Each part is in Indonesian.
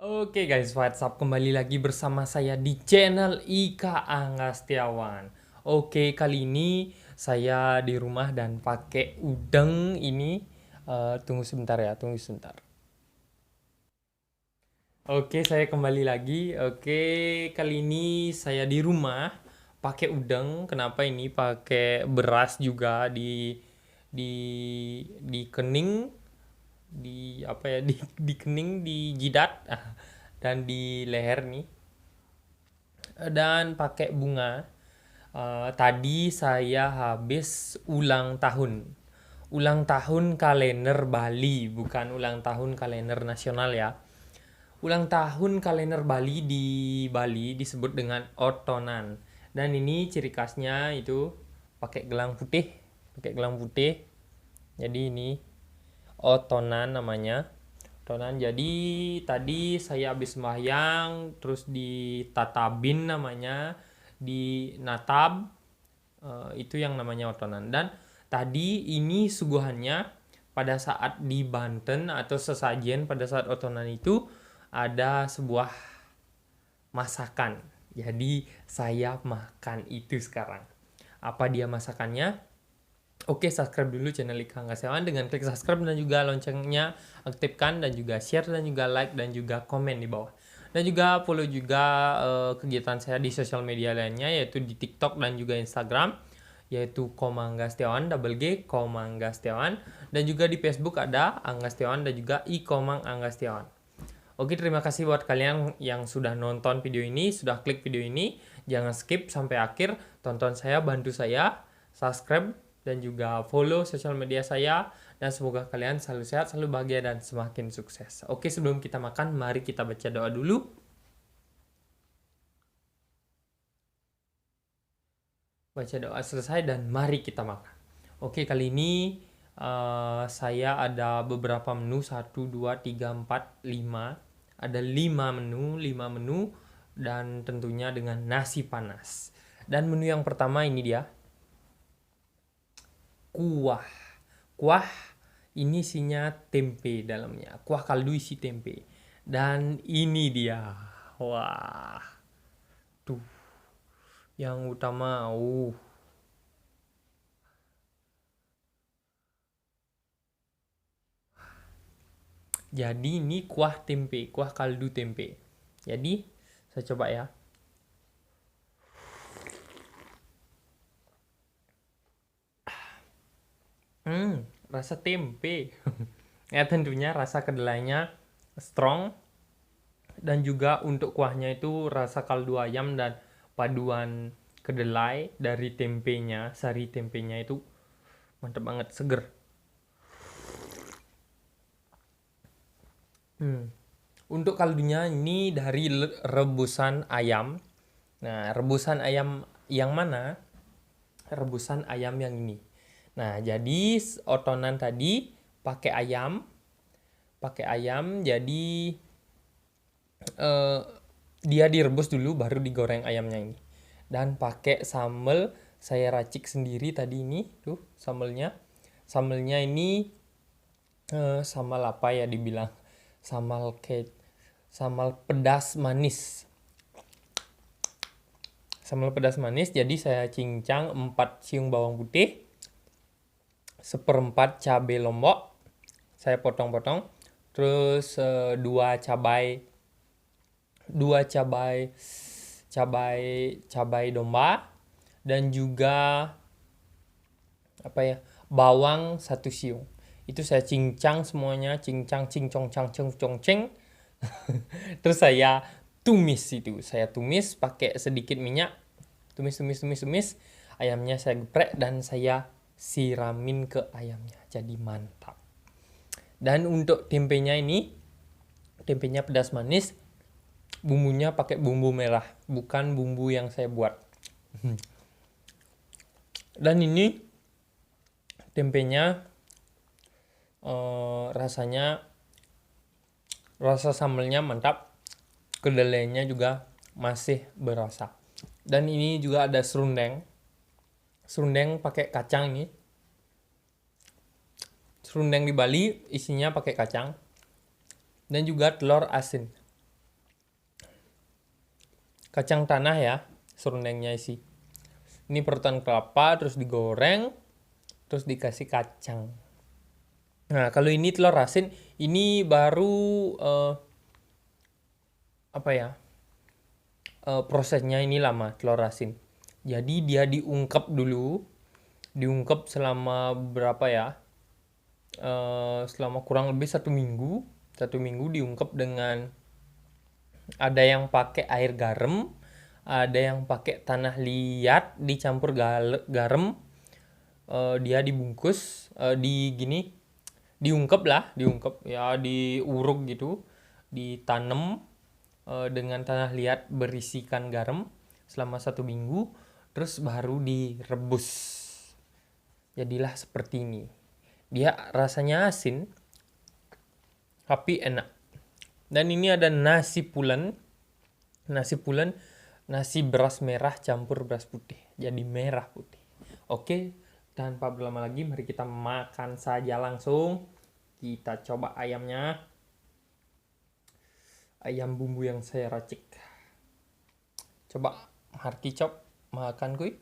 Oke guys, what's up? Kembali lagi bersama saya di channel Ika Angga Setiawan. Oke, kali ini saya di rumah dan pakai udeng ini. Tunggu sebentar ya, tunggu sebentar. Oke, saya kembali lagi. Oke, kali ini saya di rumah pakai udeng. Kenapa ini? Pakai beras juga di kening, di apa ya? Di kening, di jidat, dan di leher nih. Dan pakai bunga. Tadi saya habis ulang tahun. Ulang tahun kalender Bali, bukan ulang tahun kalender nasional ya. Ulang tahun kalender Bali di Bali disebut dengan otonan. Dan ini ciri khasnya itu pakai gelang putih, pakai gelang putih. Jadi ini otonan namanya. Otonan. Jadi tadi saya habis sembahyang, terus ditatabin namanya, di natab, itu yang namanya otonan. Dan tadi ini suguhannya pada saat di Banten atau sesajen pada saat otonan itu ada sebuah masakan. Jadi saya makan itu sekarang. Apa dia masakannya? Oke, subscribe dulu channel Ika Angga Setiawan dengan klik subscribe dan juga loncengnya aktifkan, dan juga share dan juga like dan juga komen di bawah. Dan juga follow juga kegiatan saya di sosial media lainnya, yaitu di TikTok dan juga Instagram, yaitu Komangga Setiawan, double G Komangga Setiawan, dan juga di Facebook ada Angga Setiawan dan juga Komang Angga Setiawan. Oke, terima kasih buat kalian yang sudah nonton video ini, sudah klik video ini. Jangan skip sampai akhir, tonton saya, bantu saya, subscribe, dan juga follow sosial media saya. Dan semoga kalian selalu sehat, selalu bahagia, dan semakin sukses. Oke, sebelum kita makan, mari kita baca doa dulu. Baca doa selesai dan mari kita makan. Oke, kali ini saya ada beberapa menu, 1, 2, 3, 4, 5. Ada 5 menu, 5 menu, dan tentunya dengan nasi panas. Dan menu yang pertama ini dia, kuah. Kuah ini isinya tempe dalamnya. Kuah kaldu isi tempe. Dan ini dia. Wah, tuh yang utama. Jadi ini kuah tempe, kuah kaldu tempe. Jadi saya coba ya. Rasa tempe. Ya tentunya rasa kedelainya strong, dan juga untuk kuahnya itu rasa kaldu ayam dan paduan kedelai dari tempenya, sari tempenya itu mantap banget, seger. Untuk kaldunya ini dari rebusan ayam. Nah, rebusan ayam yang mana? Rebusan ayam yang ini. Nah, jadi otonan tadi pakai ayam, jadi eh, dia direbus dulu baru digoreng ayamnya ini. Dan pakai sambal, saya racik sendiri tadi ini, tuh sambelnya. Sambelnya ini sambal apa ya dibilang? Sambal pedas manis. Sambal pedas manis, jadi saya cincang 4 siung bawang putih, seperempat cabai lombok, saya potong-potong, terus 2 cabai domba, dan juga apa ya, bawang 1 siung. Itu saya cincang semuanya, cincang cincong cang ceng cong ceng. Terus saya tumis pakai sedikit minyak, tumis. Ayamnya saya geprek dan saya siramin ke ayamnya, jadi mantap. Dan untuk tempenya ini, tempenya pedas manis, bumbunya pakai bumbu merah, bukan bumbu yang saya buat. Dan ini tempenya rasanya, rasa sambelnya mantap, kedelainya juga masih berasa. Dan ini juga ada serundeng pakai kacang ini. Serundeng di Bali isinya pakai kacang, dan juga telur asin. kacang tanah ya, serundengnya isi. Ini parutan kelapa, terus digoreng, terus dikasih kacang. Nah, kalau ini telur asin, ini baru apa ya? Prosesnya ini lama, telur asin. Jadi dia diungkep dulu, diungkep selama berapa ya? Selama kurang lebih 1 minggu. 1 minggu diungkep dengan ada yang pakai air garam, ada yang pakai tanah liat dicampur garam. Dia dibungkus, di gini, diungkep lah, diungkep ya, diuruk gitu, ditanam dengan tanah liat berisikan garam selama 1 minggu, terus baru direbus. Jadilah seperti ini. Dia rasanya asin, tapi enak. Dan ini ada nasi pulen. Nasi pulen, nasi beras merah campur beras putih. Jadi merah putih. Oke, tanpa berlama lagi, mari kita makan saja langsung. Kita coba ayamnya. Ayam bumbu yang saya racik. Coba Harki Chop makan kuy.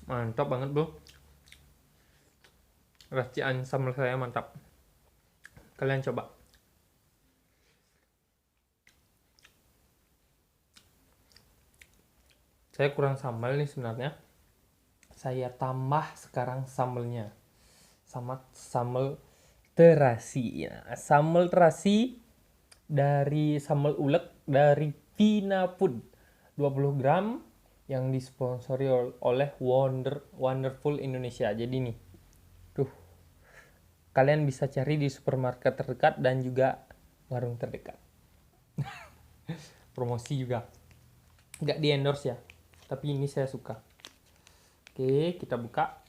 Mantap banget bro. Racikan sambal saya mantap. Kalian coba. Saya kurang sambal nih sebenarnya. Saya tambah sekarang sambalnya. Sama sambal terasi. Ya, sambal terasi dari sambal ulek dari Vina Food 20 gram yang disponsori oleh Wonderful Indonesia. Jadi nih, tuh kalian bisa cari di supermarket terdekat dan juga warung terdekat. Promosi juga, nggak di endorse ya, tapi ini saya suka. Oke, kita buka.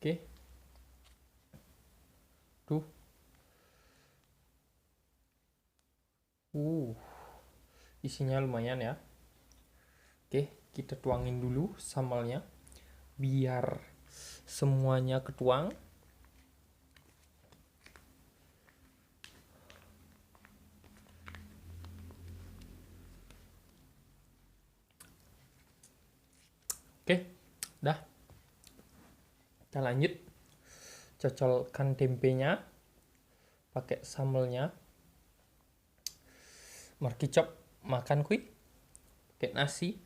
Oke, tuh, isinya lumayan ya. Oke, kita tuangin dulu sambalnya biar semuanya ketuang. Oke, dah. Kita lanjut. Cocolkan tempenya pakai sambalnya. Marki Chop makan kuy pakai nasi.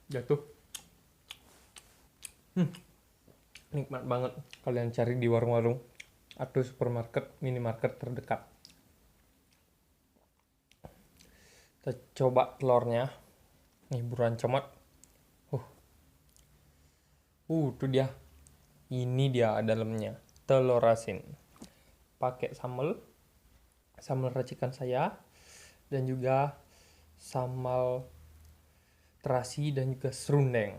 Jatuh. Nikmat banget. Kalian cari di warung-warung atau supermarket, minimarket terdekat. Kita coba telurnya. Nih buruan comot. Itu dia. Ini dia dalamnya. Telur asin. Pakai sambal racikan saya dan juga sambal terasi dan juga serundeng.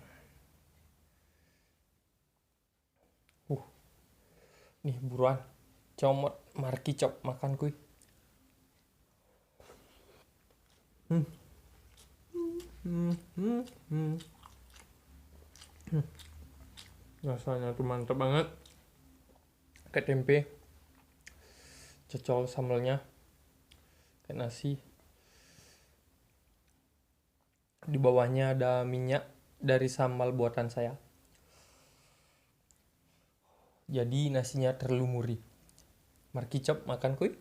Nih buruan comot Marki Chop makan kuy. Rasanya tuh mantap banget. Kayak tempe, cocol sambalnya kayak nasi. Di bawahnya ada minyak dari sambal buatan saya. Jadi nasinya terlumuri. Marki Chop makan kuy.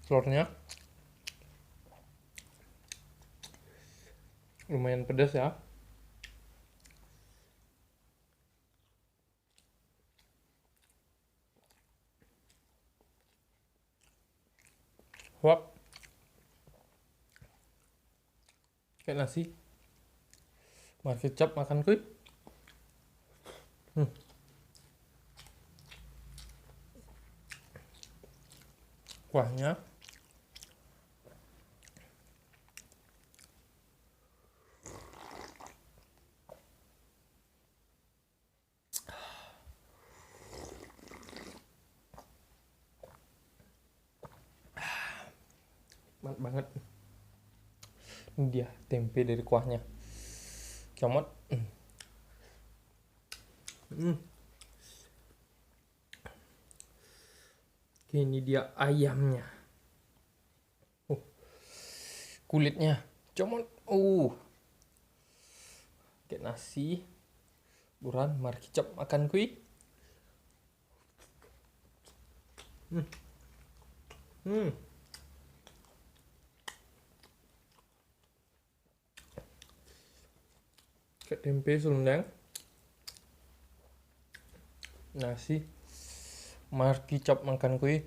Telurnya lumayan pedas ya. Wap. Kayak nasi. Mar kecap makan kuy. Kuahnya mantap banget. Ini dia tempe dari kuahnya. Comot. Oke, ini dia ayamnya. Kulitnya comot. Oke, nasi. Buran, mari kicap makan kui. Ke tempe selendang. Nasi. Mari kicap makan kui.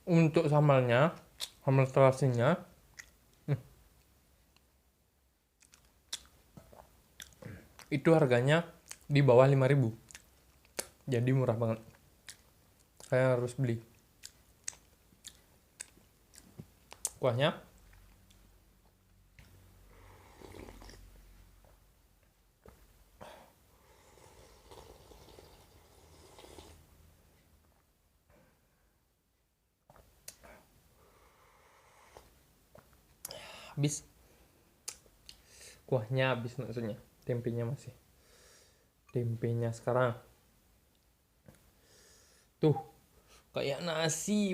Untuk samalnya, sambal terasinya, itu harganya di bawah 5.000. Jadi murah banget. Saya harus beli. Kuahnya habis. Kuahnya habis maksudnya. Tempenya masih. Tempenya sekarang. Tuh, kayak nasi.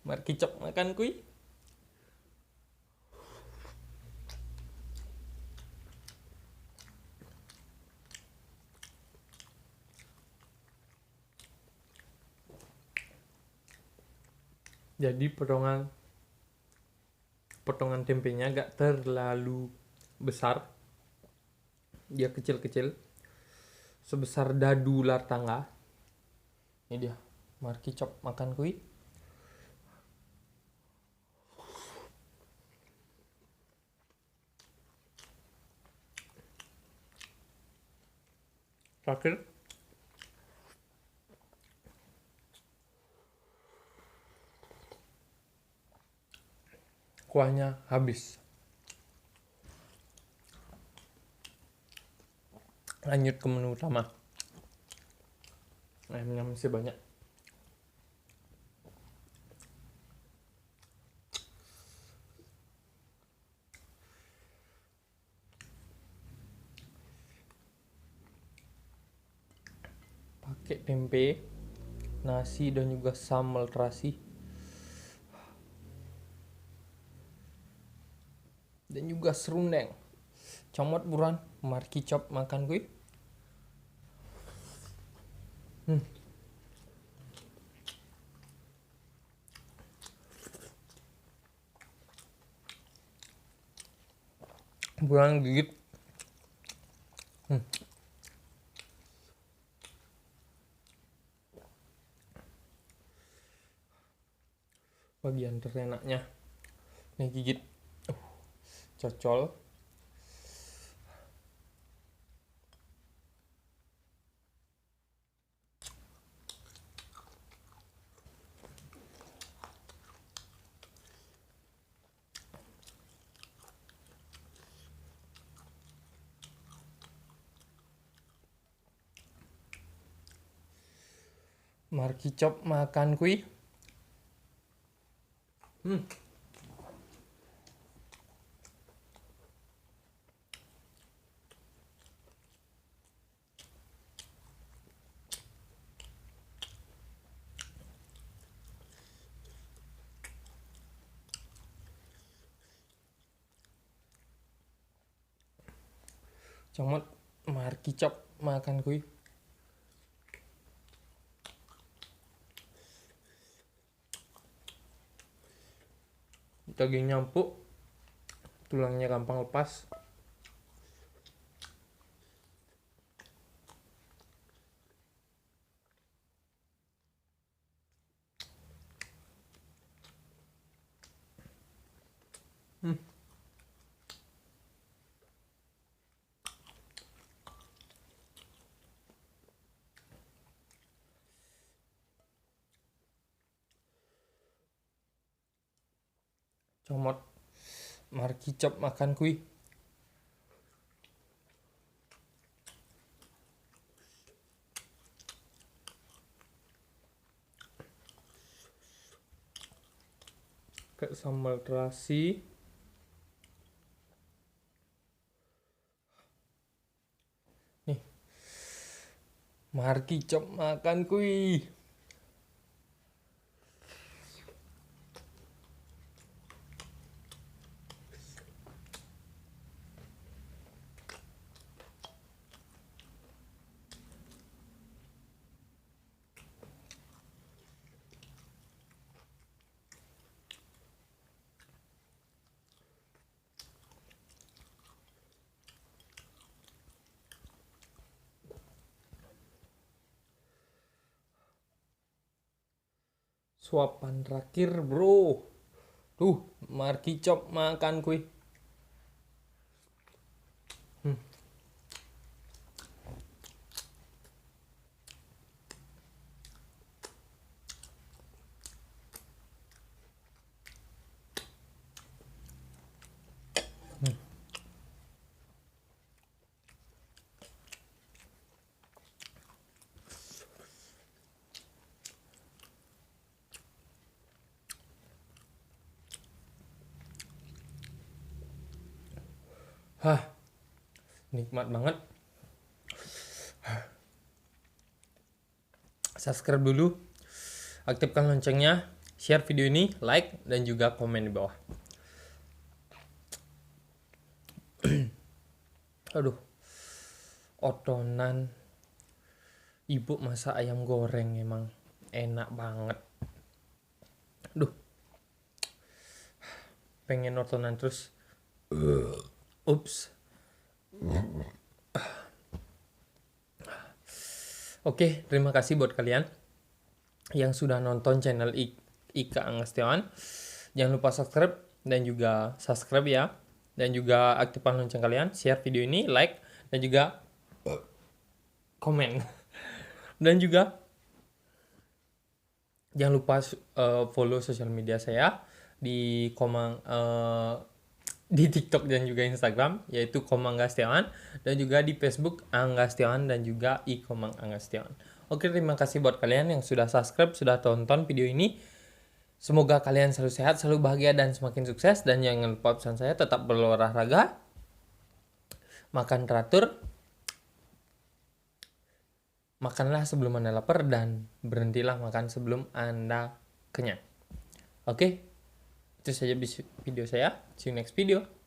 Mari kicap makan kui. Jadi potongan tempenya gak terlalu besar. Dia kecil-kecil. Sebesar dadu ular tangga. Ini dia. Mari kicap makan kui. Terakhir. Kuahnya habis. Lanjut ke menu utama. Ayamnya masih banyak. Pakai tempe, nasi, dan juga sambal terasi. Dan juga serundeng. Comot buruan, mari kicap makan gue. Buruan gigit. Bagian terenaknya. Nih gigit. Cocol. Mari kicap makan kui. Comot, mari kicap makan kui. Dagingnya empuk, tulangnya gampang lepas. Comot. Marki cop makan kui. Kayak sambal terasi. Nih. Marki cop makan kui. Suapan terakhir bro. Tuh, marki cop makan kui. Hah, nikmat banget. Subscribe dulu, aktifkan loncengnya, share video ini, like, dan juga komen di bawah. Aduh, otonan ibu masak ayam goreng emang enak banget. Duh, pengen otonan terus. Ups. Oke, terima kasih buat kalian yang sudah nonton channel Ika Angastiawan. Jangan lupa subscribe ya. Dan juga aktifkan lonceng kalian, share video ini, like, dan juga komen. Dan juga jangan lupa follow sosial media saya di di TikTok dan juga Instagram, yaitu Komang Gastiawan, dan juga di Facebook Anggastiawan dan juga Komang Anggastiawan. Oke, terima kasih buat kalian yang sudah subscribe, sudah tonton video ini. Semoga kalian selalu sehat, selalu bahagia, dan semakin sukses. Dan jangan lupa pesan saya, tetap berolahraga, makan teratur, makanlah sebelum Anda lapar, dan berhentilah makan sebelum Anda kenyang. Oke? Itu saja video saya. See you next video.